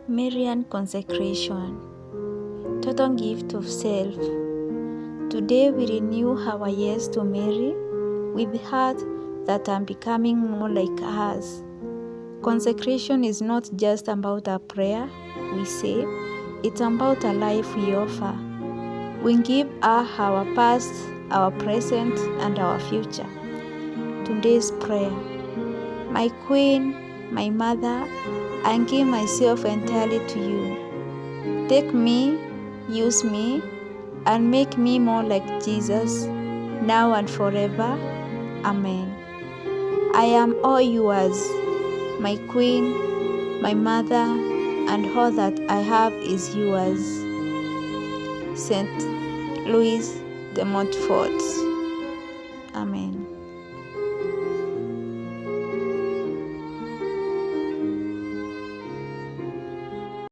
Marian consecration, total gift of self. Today we renew our yes to Mary with the heart that I'm becoming more like hers. Consecration is not just about a prayer we say, it's about a life we offer. We give her our past, our present, and our future. Today's prayer. My Queen, my Mother, I give myself entirely to you. Take me, use me, and make me more like Jesus, now and forever. Amen. I am all yours, my Queen, my Mother, and all that I have is yours. Saint Louis de Montfort.